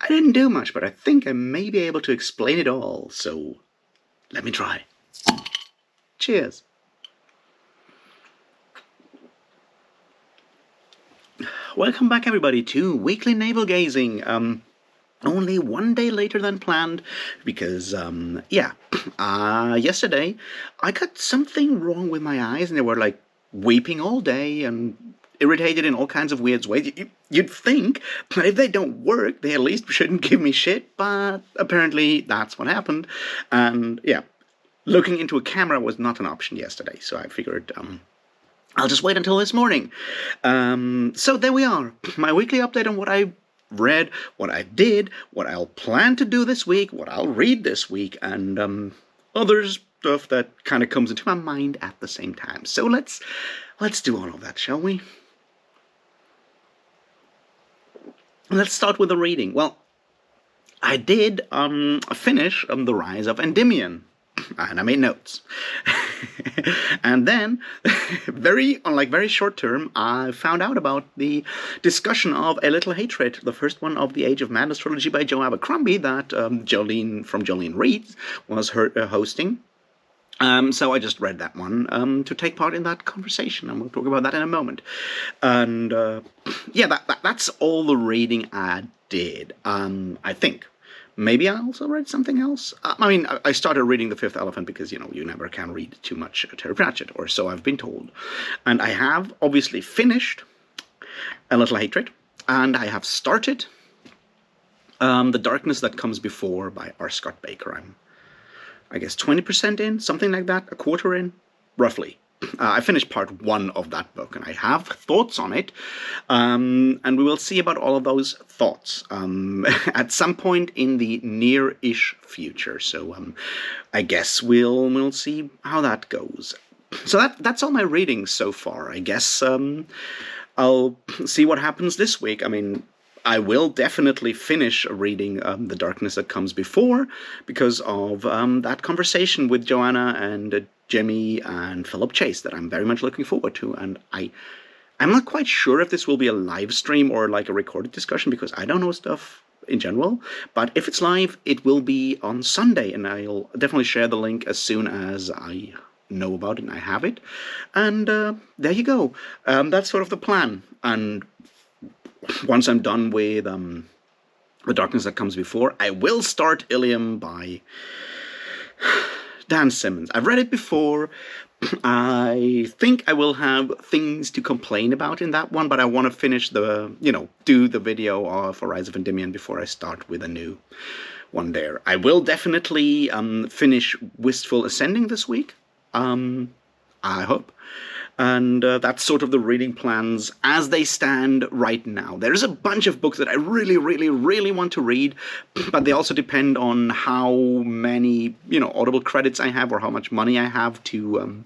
I didn't do much, but I think I may be able to explain it all, so let me try. Cheers. Welcome back, everybody, to Weekly Navel-Gazing. Only one day later than planned, because, yesterday I got something wrong with my eyes, and they were, like, weeping all day and irritated in all kinds of weird ways. You'd think that if they don't work, they at least shouldn't give me shit, but apparently that's what happened. And, yeah, looking into a camera was not an option yesterday, so I figured, I'll just wait until this morning. So there we are, my weekly update on what I read, what I did, what I'll plan to do this week, what I'll read this week, and other stuff that kind of comes into my mind at the same time. So let's do all of that, shall we? Let's start with the reading. Well, I did finish The Rise of Endymion, and I made notes. And then, very short term, I found out about the discussion of A Little Hatred, the first one of the Age of Madness trilogy by Joe Abercrombie that Jolene from Jolene Reads was hosting. So I just read that one to take part in that conversation, and we'll talk about that in a moment. And that's all the reading I did, I think. Maybe I also read something else. I mean, I started reading The Fifth Elephant because, you never can read too much Terry Pratchett, or so I've been told. And I have obviously finished A Little Hatred, and I have started The Darkness That Comes Before by R. Scott Baker. I'm, I guess, 20% in, something like that, a quarter in, roughly. I finished part 1 of that book, and I have thoughts on it, and we will see about all of those thoughts at some point in the near-ish future. So I guess we'll see how that goes. So that's all my reading so far. I guess I'll see what happens this week. I mean, I will definitely finish reading The Darkness That Comes Before because of that conversation with Joanna and Jimmy and Philip Chase that I'm very much looking forward to. And I'm not quite sure if this will be a live stream or like a recorded discussion because I don't know stuff in general. But if it's live, it will be on Sunday, and I'll definitely share the link as soon as I know about it and I have it. And there you go. That's sort of the plan. And once I'm done with The Darkness That Comes Before, I will start Ilium by Dan Simmons. I've read it before. I think I will have things to complain about in that one, but I want to finish do the video of Rise of Endymion before I start with a new one there. I will definitely finish Wistful Ascending this week. I hope. And that's sort of the reading plans as they stand right now. There's a bunch of books that I really, really, really want to read, but they also depend on how many, Audible credits I have or how much money I have to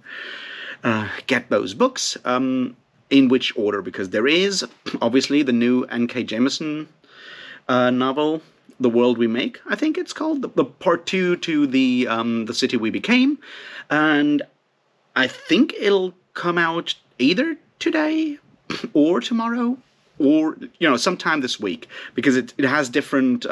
get those books, in which order, because there is, obviously, the new N.K. Jemisin novel, The World We Make, I think it's called, the part 2 to the City We Became, and I think it'll come out either today or tomorrow or sometime this week, because it has different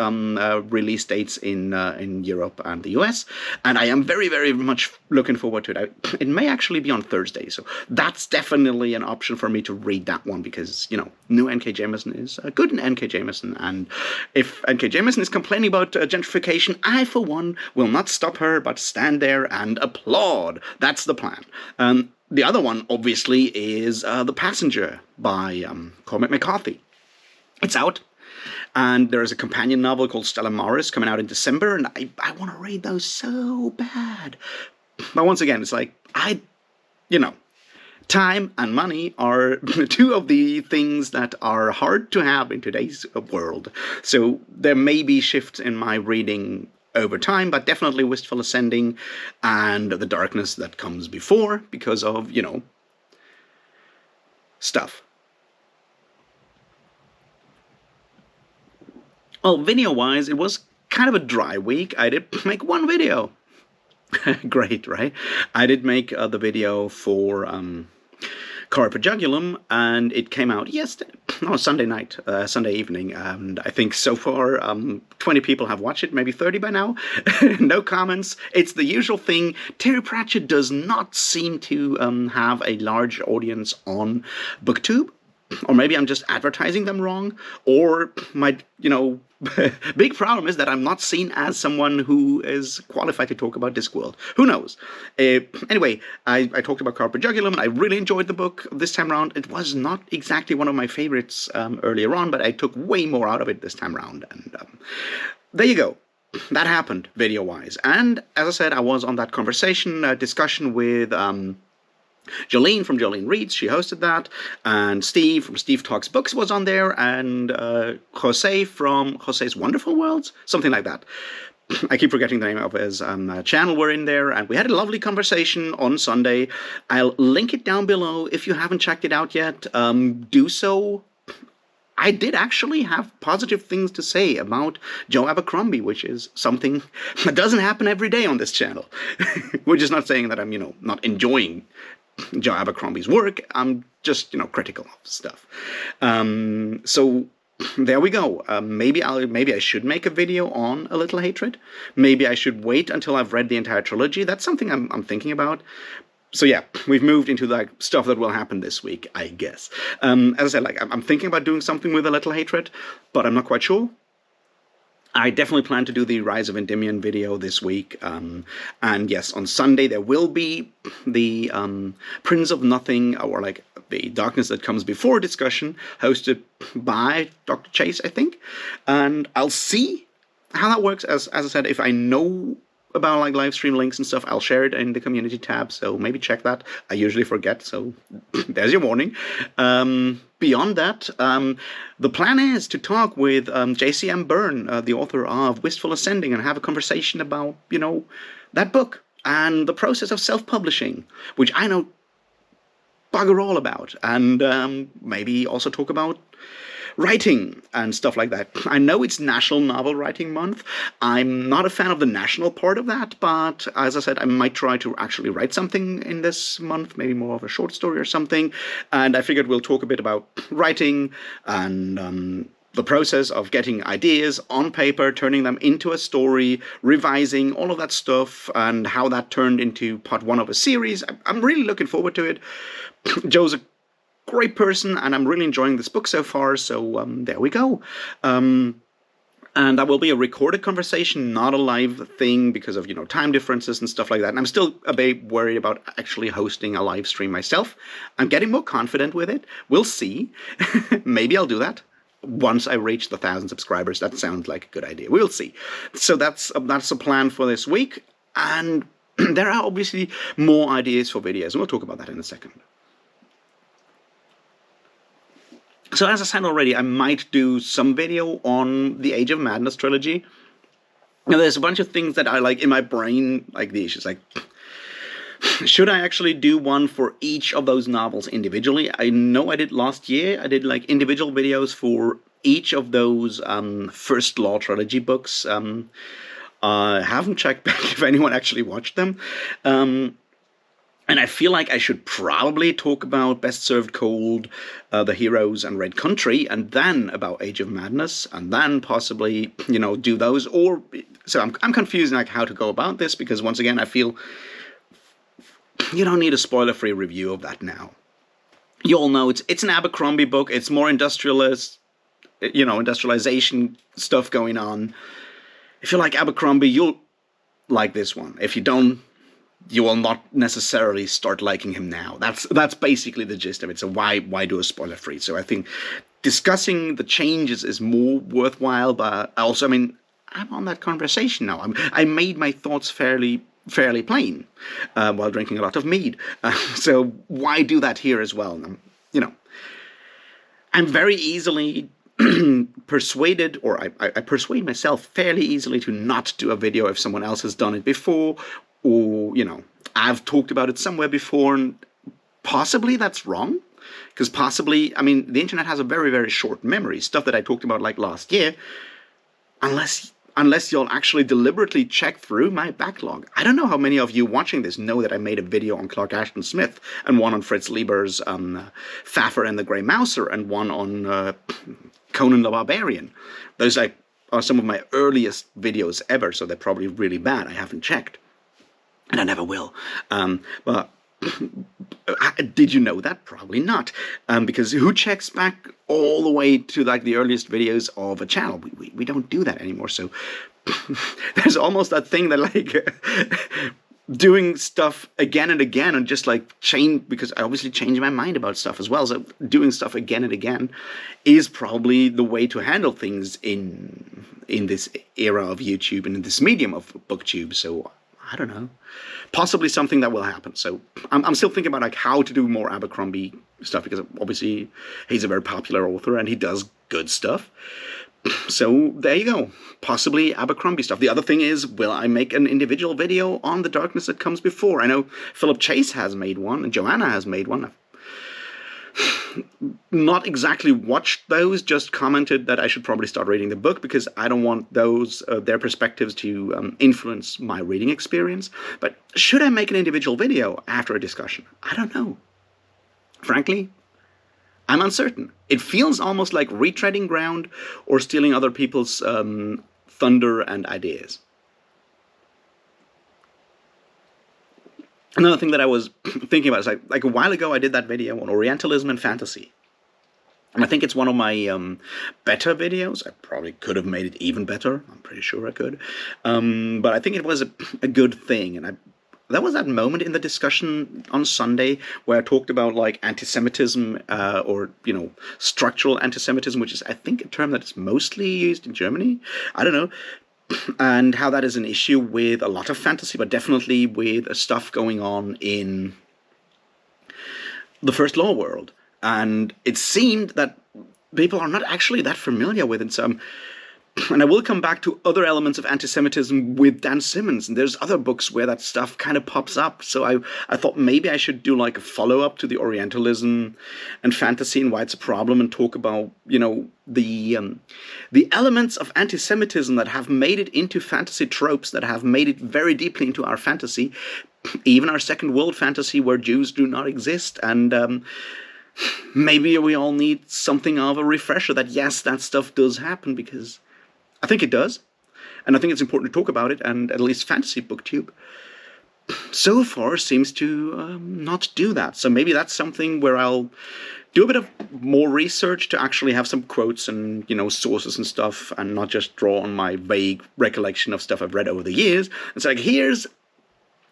release dates in Europe and the US, and I am very, very much looking forward to it. It may actually be on Thursday, so that's definitely an option for me to read that one, because new N.K. Jemisin is good in N.K. Jemisin, and if N.K. Jemisin is complaining about gentrification, I for one will not stop her but stand there and applaud. That's the plan. The other one, obviously, is The Passenger by Cormac McCarthy. It's out, and there's a companion novel called Stella Maris coming out in December, and I want to read those so bad. But once again, it's like, time and money are two of the things that are hard to have in today's world. So there may be shifts in my reading over time, but definitely Wistful Ascending and The Darkness That Comes Before, because of, stuff. Well, video-wise, it was kind of a dry week. I did make one video. Great, right? I did make the video for Carpe Jugulum, and it came out yesterday. no, Sunday night, Sunday evening, and I think so far 20 people have watched it, maybe 30 by now. No comments. It's the usual thing. Terry Pratchett does not seem to have a large audience on BookTube. Or maybe I'm just advertising them wrong, or my, big problem is that I'm not seen as someone who is qualified to talk about Discworld. Who knows? Anyway, I talked about Carpe Jugulum. I really enjoyed the book this time around. It was not exactly one of my favorites earlier on, but I took way more out of it this time around. And there you go. That happened, video-wise. And as I said, I was on that discussion with Jolene from Jolene Reads, she hosted that, and Steve from Steve Talks Books was on there, and Jose from Jose's Wonderful Worlds, something like that. I keep forgetting the name of his channel were in there, and we had a lovely conversation on Sunday. I'll link it down below. If you haven't checked it out yet, do so. I did actually have positive things to say about Joe Abercrombie, which is something that doesn't happen every day on this channel. Which is not saying that I'm, not enjoying Joe Abercrombie's work. I'm just, critical of stuff. So there we go. Maybe I should make a video on A Little Hatred. Maybe I should wait until I've read the entire trilogy. That's something I'm thinking about. So yeah, we've moved into stuff that will happen this week, I guess. As I said, I'm thinking about doing something with A Little Hatred, but I'm not quite sure. I definitely plan to do the Rise of Endymion video this week. And yes, on Sunday there will be the Prince of Nothing, or the Darkness That Comes Before discussion, hosted by Dr. Chase, I think. And I'll see how that works. As I said, if I know about live stream links and stuff, I'll share it in the community tab, so maybe check that. I usually forget, so there's your warning. Beyond that, the plan is to talk with JCM Byrne, the author of Wistful Ascending, and have a conversation about, that book and the process of self-publishing, which I know bugger all about, and maybe also talk about writing and stuff like that. I know it's National Novel Writing Month. I'm not a fan of the national part of that, but as I said, I might try to actually write something in this month, maybe more of a short story or something, and I figured we'll talk a bit about writing and the process of getting ideas on paper, turning them into a story, revising, all of that stuff, and how that turned into part one of a series. I'm really looking forward to it. Joe's a great person, and I'm really enjoying this book so far, so there we go. And that will be a recorded conversation, not a live thing, because of, time differences and stuff like that. And I'm still a bit worried about actually hosting a live stream myself. I'm getting more confident with it. We'll see. Maybe I'll do that once I reach the 1,000 subscribers. That sounds like a good idea. We'll see. So that's a plan for this week. And there are obviously more ideas for videos, and we'll talk about that in a second. So as I said already, I might do some video on the Age of Madness trilogy. Now, there's a bunch of things that I in my brain, the issues, should I actually do one for each of those novels individually? I know I did last year. I did individual videos for each of those First Law trilogy books. I haven't checked back if anyone actually watched them. And I feel like I should probably talk about Best Served Cold, The Heroes, and Red Country, and then about Age of Madness, and then possibly, do those. So I'm confused how to go about this, because once again, I feel you don't need a spoiler-free review of that now. You all know it's an Abercrombie book. It's more industrialization stuff going on. If you like Abercrombie, you'll like this one. If you don't, you will not necessarily start liking him now. That's basically the gist of it. So why do a spoiler free? So I think discussing the changes is more worthwhile. But also, I'm on that conversation now. I made my thoughts fairly plain while drinking a lot of mead. So why do that here as well? I'm very easily persuaded, or I persuade myself fairly easily to not do a video if someone else has done it before. Or, I've talked about it somewhere before, and possibly that's wrong. Because possibly, the internet has a very, very short memory. Stuff that I talked about last year, unless unless you'll actually deliberately check through my backlog. I don't know how many of you watching this know that I made a video on Clark Ashton Smith, and one on Fritz Lieber's Faffer and the Grey Mouser, and one on Conan the Barbarian. Those are some of my earliest videos ever, so they're probably really bad. I haven't checked, and I never will. But did you know that? Probably not, because who checks back all the way to like the earliest videos of a channel? We don't do that anymore. So there's almost that thing that like doing stuff again and again and just like change, because I obviously change my mind about stuff as well. So doing stuff again and again is probably the way to handle things in this era of YouTube and in this medium of BookTube. So I don't know. Possibly something that will happen. So I'm still thinking about like how to do more Abercrombie stuff, because obviously he's a very popular author and he does good stuff. So there you go. Possibly Abercrombie stuff. The other thing is, will I make an individual video on The Darkness That Comes Before? I know Philip Chase has made one and Joanna has made one. I've not exactly watched those, just commented that I should probably start reading the book because I don't want those their perspectives to influence my reading experience. But should I make an individual video after a discussion? I don't know. Frankly, I'm uncertain. It feels almost like retreading ground or stealing other people's thunder and ideas. Another thing that I was thinking about is like a while ago I did that video on Orientalism and fantasy. And I think it's one of my better videos. I probably could have made it even better. I'm pretty sure I could. But I think it was a good thing. And that was that moment in the discussion on Sunday where I talked about like anti-Semitism or, you know, structural anti-Semitism, which is, I think, a term that's mostly used in Germany. I don't know. And how that is an issue with a lot of fantasy, but definitely with stuff going on in the First Law world. And it seemed that people are not actually that familiar with it. So, and I will come back to other elements of anti-Semitism with Dan Simmons, and there's other books where that stuff kind of pops up. So I thought maybe I should do like a follow-up to the Orientalism and fantasy and why it's a problem, and talk about, you know, the elements of anti-Semitism that have made it into fantasy tropes, that have made it very deeply into our fantasy, even our second world fantasy where Jews do not exist. And maybe we all need something of a refresher that, yes, that stuff does happen, because I think it does, and I think it's important to talk about it, and at least Fantasy BookTube so far seems to not do that. So maybe that's something where I'll do a bit of more research to actually have some quotes and, you know, sources and stuff, and not just draw on my vague recollection of stuff I've read over the years. It's like, here's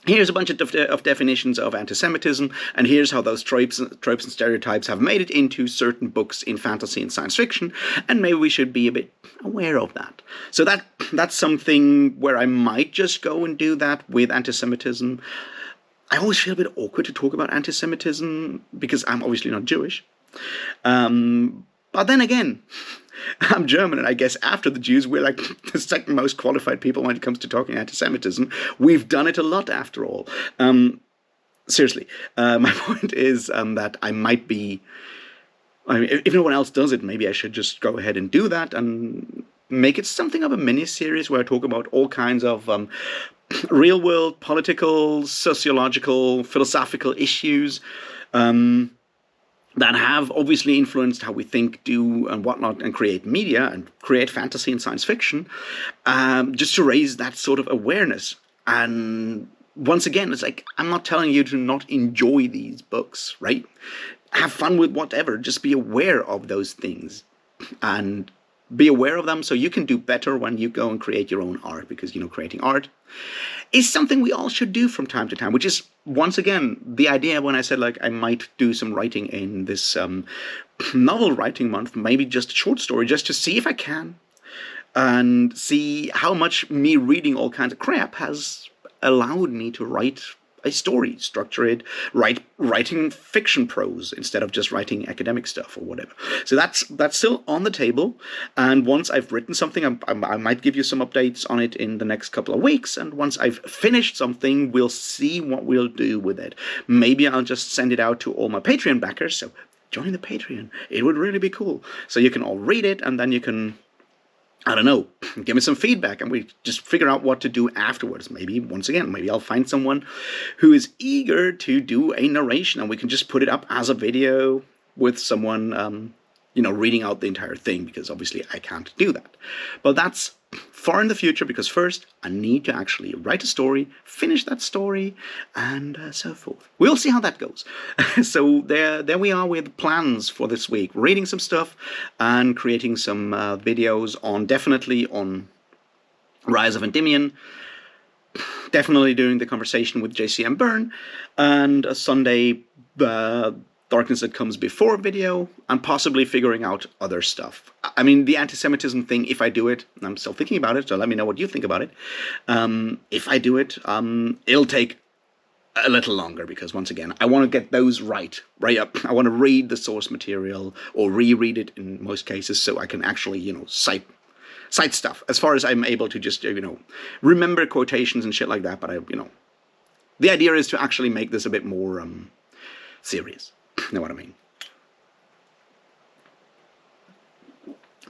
a bunch of definitions of anti-Semitism, and here's how those tropes and stereotypes have made it into certain books in fantasy and science fiction, and maybe we should be a bit aware of that. So that's something where I might just go and do that with anti-Semitism. I always feel a bit awkward to talk about anti-Semitism because I'm obviously not Jewish. But then again, I'm German, and I guess after the Jews, we're like the second most qualified people when it comes to talking anti-Semitism. We've done it a lot, after all. Seriously, my point is that I might be... I mean, if no one else does it, maybe I should just go ahead and do that and make it something of a mini-series where I talk about all kinds of real-world, political, sociological, philosophical issues that have obviously influenced how we think, do, and whatnot, and create media, and create fantasy and science fiction, just to raise that sort of awareness. And once again, it's like, I'm not telling you to not enjoy these books, right? Have fun with whatever, just be aware of those things, and be aware of them so you can do better when you go and create your own art, because, you know, creating art is something we all should do from time to time, which is, once again, the idea when I said, like, I might do some writing in this novel writing month, maybe just a short story, just to see if I can, and see how much me reading all kinds of crap has allowed me to write a story, structure it, writing fiction prose instead of just writing academic stuff or whatever. So that's still on the table, and once I've written something, I might give you some updates on it in the next couple of weeks, and once I've finished something, we'll see what we'll do with it. Maybe I'll just send it out to all my Patreon backers, so join the Patreon. It would really be cool. So you can all read it, and then you can I don't know, give me some feedback and we just figure out what to do afterwards. Maybe, once again, maybe I'll find someone who is eager to do a narration and we can just put it up as a video with someone, reading out the entire thing, because obviously I can't do that. But that's far in the future, because first I need to actually write a story, finish that story, and so forth. We'll see how that goes. So there we are with plans for this week. Reading some stuff and creating some videos definitely on Rise of Endymion. Definitely doing the conversation with JCM Byrne, and a Sunday Darkness That Comes Before video, and possibly figuring out other stuff. I mean, the anti-Semitism thing, if I do it, I'm still thinking about it, so let me know what you think about it. If I do it, it'll take a little longer, because once again, I want to get those right up. I want to read the source material, or reread it in most cases, so I can actually, cite stuff, as far as I'm able to just, remember quotations and shit like that, but the idea is to actually make this a bit more, serious. You know what I mean?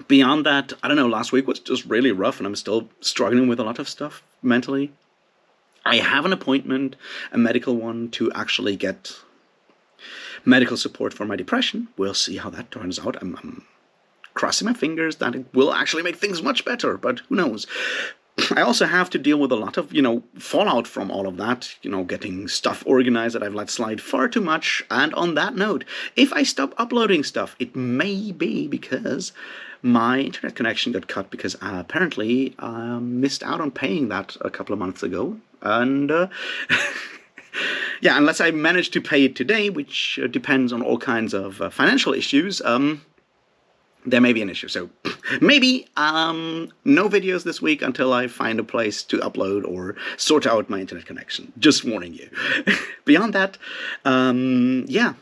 Beyond that, I don't know, last week was just really rough and I'm still struggling with a lot of stuff mentally. I have an appointment, a medical one, to actually get medical support for my depression. We'll see how that turns out. I'm crossing my fingers that it will actually make things much better, but who knows. I also have to deal with a lot of, fallout from all of that, getting stuff organized that I've let slide far too much. And on that note, if I stop uploading stuff, it may be because my internet connection got cut, because apparently I missed out on paying that a couple of months ago. And yeah, unless I manage to pay it today, which depends on all kinds of financial issues, there may be an issue. So maybe no videos this week until I find a place to upload or sort out my internet connection. Just warning you. Beyond that, yeah,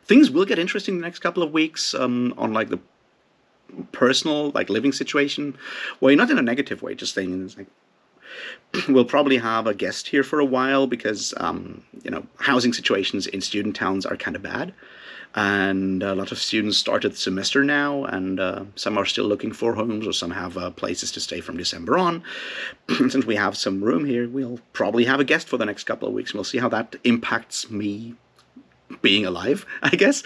things will get interesting the next couple of weeks on like the personal, like living situation. Well, not in a negative way, just saying it's like, we'll probably have a guest here for a while, because housing situations in student towns are kind of bad. And a lot of students started the semester now, and some are still looking for homes, or some have places to stay from December on. And since we have some room here, we'll probably have a guest for the next couple of weeks. We'll see how that impacts me being alive, I guess.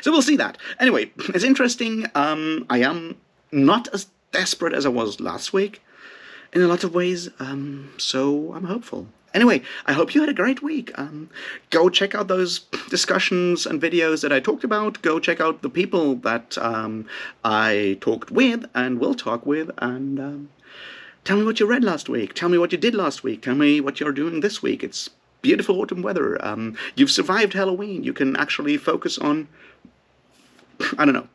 So we'll see that. Anyway, it's interesting. I am not as desperate as I was last week in a lot of ways, so I'm hopeful. Anyway, I hope you had a great week. Go check out those discussions and videos that I talked about. Go check out the people that I talked with and will talk with. And tell me what you read last week. Tell me what you did last week. Tell me what you're doing this week. It's beautiful autumn weather. You've survived Halloween. You can actually focus on, I don't know,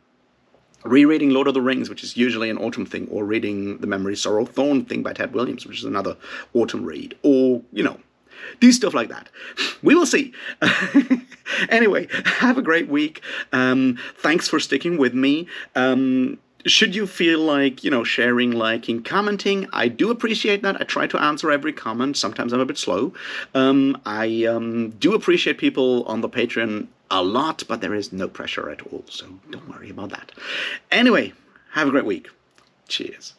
rereading Lord of the Rings, which is usually an autumn thing, or reading The Memory, Sorrow, Thorn thing by Ted Williams, which is another autumn read, or, do stuff like that. We will see. Anyway, have a great week. Thanks for sticking with me. Should you feel like, sharing, liking, commenting, I do appreciate that. I try to answer every comment. Sometimes I'm a bit slow. I do appreciate people on the Patreon a lot, but there is no pressure at all, so don't worry about that. Anyway, have a great week. Cheers.